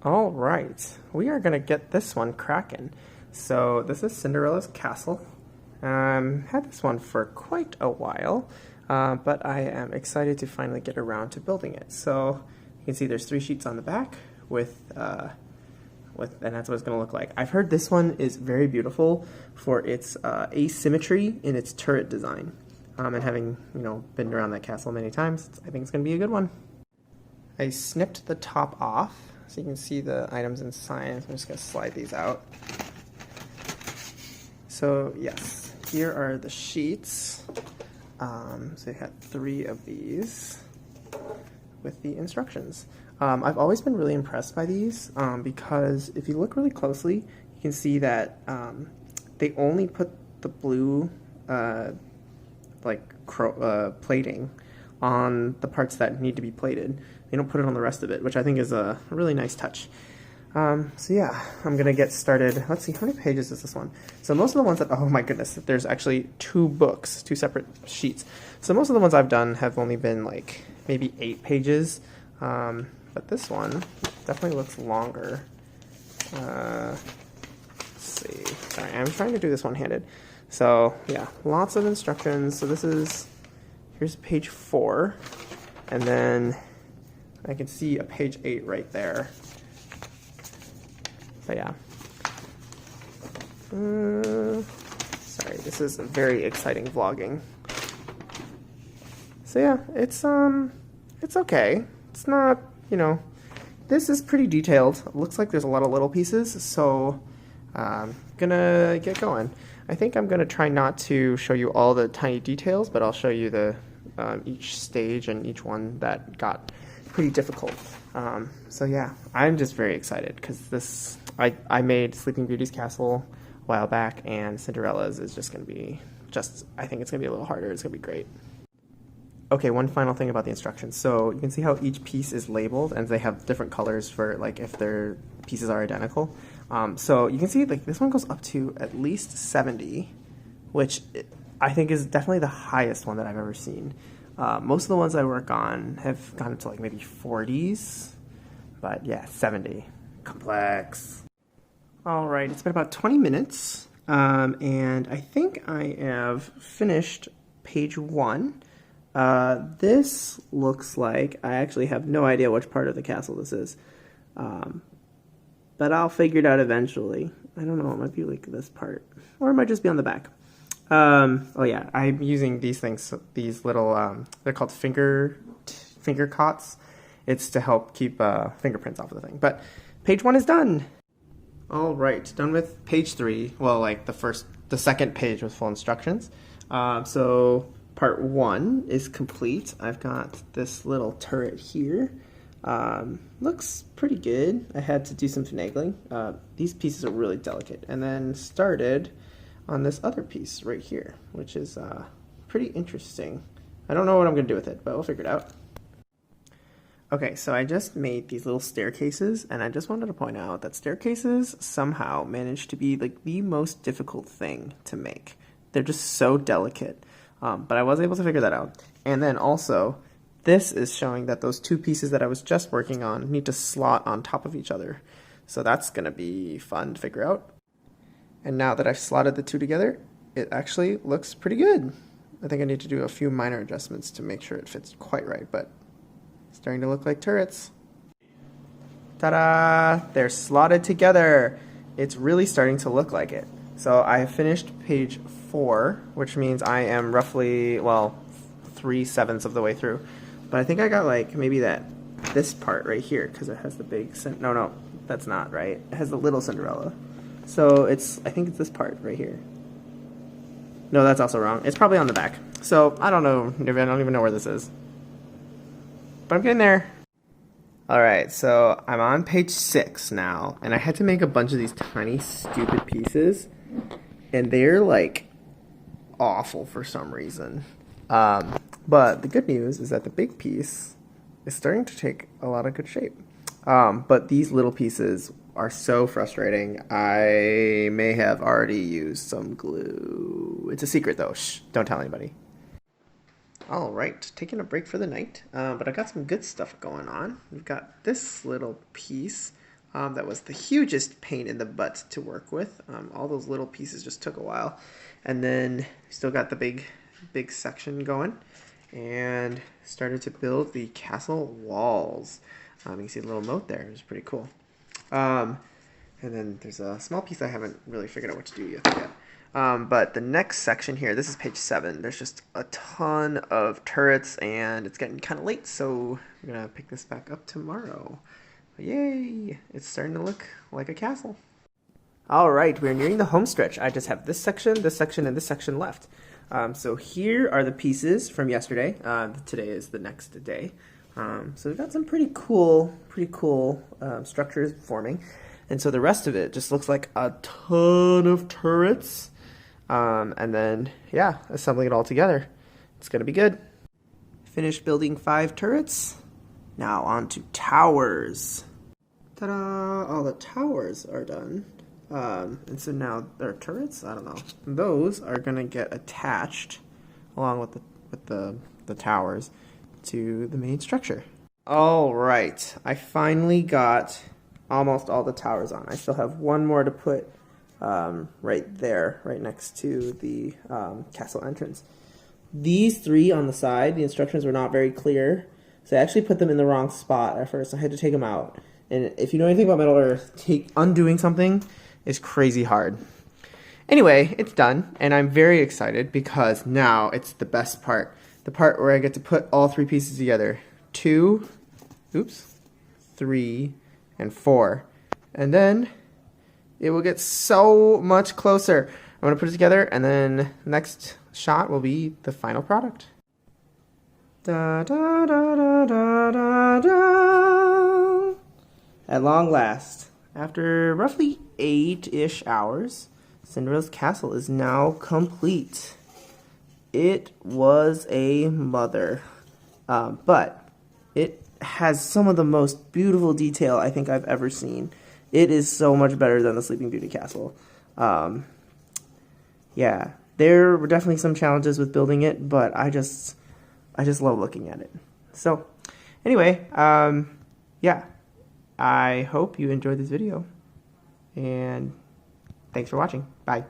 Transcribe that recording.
All right, we are gonna get this one cracking. So this is Cinderella's castle. Had this one for quite a while, but I am excited to finally get around to building it. So you can see there's 3 sheets on the back and that's what it's gonna look like. I've heard this one is very beautiful for its asymmetry in its turret design. And having been around that castle many times, I think it's gonna be a good one. I snipped the top off so you can see the items inside. I'm just going to slide these out. So yes, here are the sheets. So you had 3 of these with the instructions. I've always been really impressed by these because if you look really closely, you can see that they only put the blue plating on the parts that need to be plated. They don't put it on the rest of it, which I think is a really nice touch. So yeah, I'm gonna get started. Let's see, how many pages is this one? So most of the ones that, oh my goodness, there's actually 2 books, 2 separate sheets. So most of the ones I've done have only been like maybe 8 pages, but this one definitely looks longer. Let's see, sorry, I'm trying to do this one-handed. So yeah, lots of instructions. So here's page 4, and then I can see a page 8 right there. But yeah. Sorry, this is very exciting vlogging. So yeah, it's okay. It's not, this is pretty detailed. It looks like there's a lot of little pieces, so gonna get going. I think I'm gonna try not to show you all the tiny details, but I'll show you the each stage and each one that got pretty difficult. So yeah, I'm just very excited because I made Sleeping Beauty's castle a while back, and Cinderella's is just going to be I think it's going to be a little harder. It's going to be great. Okay, one final thing about the instructions. So you can see how each piece is labeled, and they have different colors for like if their pieces are identical. So you can see like this one goes up to at least 70, which I think is definitely the highest one that I've ever seen. Most of the ones I work on have gone up to like maybe 40s, but yeah, 70. Complex. All right, it's been about 20 minutes, and I think I have finished page 1. This looks like, I actually have no idea which part of the castle this is, but I'll figure it out eventually. I don't know, it might be like this part, or it might just be on the back. Oh yeah, I'm using these things, these little, they're called finger cots. It's to help keep fingerprints off of the thing. But page 1 is done. All right, done with page 3. Well, like the second page with full instructions. So part 1 is complete. I've got this little turret here. Looks pretty good. I had to do some finagling. These pieces are really delicate. And then started on this other piece right here, which is pretty interesting. I don't know what I'm gonna do with it, but we'll figure it out. Okay, so I just made these little staircases, and I just wanted to point out that staircases somehow managed to be like the most difficult thing to make. They're just so delicate, but I was able to figure that out. And then also, this is showing that those 2 pieces that I was just working on need to slot on top of each other. So that's gonna be fun to figure out. And now that I've slotted the 2 together, it actually looks pretty good. I think I need to do a few minor adjustments to make sure it fits quite right, but it's starting to look like turrets. Ta-da! They're slotted together. It's really starting to look like it. So I have finished page 4, which means I am roughly, well, 3/7 of the way through. But I think I got like maybe this part right here, because it has the big, no, that's not right. It has the little Cinderella. So I think it's this part right here. No, that's also wrong. It's probably on the back. So I don't know. I don't even know where this is. But I'm getting there. All right, so I'm on page 6 now, and I had to make a bunch of these tiny, stupid pieces, and they're like awful for some reason. But the good news is that the big piece is starting to take a lot of good shape. But these little pieces are so frustrating. I may have already used some glue. It's a secret though. Shh, don't tell anybody. All right, taking a break for the night, but I got some good stuff going on. We've got this little piece That was the hugest pain in the butt to work with. All those little pieces just took a while. And then still got the big section going. And started to build the castle walls. You can see the little moat there. It was pretty cool. And then there's a small piece I haven't really figured out what to do yet. But the next section here, this is page 7. There's just a ton of turrets, and it's getting kind of late, so I'm going to pick this back up tomorrow. But yay! It's starting to look like a castle. All right, we're nearing the home stretch. I just have this section, and this section left. So here are the pieces from yesterday. Today is the next day. So we've got some pretty cool structures forming. And so the rest of it just looks like a ton of turrets. And then, yeah, assembling it all together. It's going to be good. Finished building 5 turrets. Now on to towers. Ta-da! All the towers are done. And so now there are turrets? I don't know. Those are going to get attached along with the towers to the main structure. All right. I finally got almost all the towers on. I still have one more to put right there, right next to the castle entrance. These 3 on the side, the instructions were not very clear, so I actually put them in the wrong spot at first. I had to take them out. And if you know anything about Metal Earth, undoing something is crazy hard. Anyway, it's done, and I'm very excited because now it's the best part. The part where I get to put all 3 pieces together. 2, 3, and 4. And then it will get so much closer. I'm going to put it together, and then next shot will be the final product. Da, da, da, da, da, da, da. At long last, after roughly 8-ish hours, Cinderella's castle is now complete. It was a mother, but it has some of the most beautiful detail I think I've ever seen. It is so much better than the Sleeping Beauty castle. Yeah, there were definitely some challenges with building it, but I just love looking at it. So, anyway, yeah, I hope you enjoyed this video, and thanks for watching. Bye.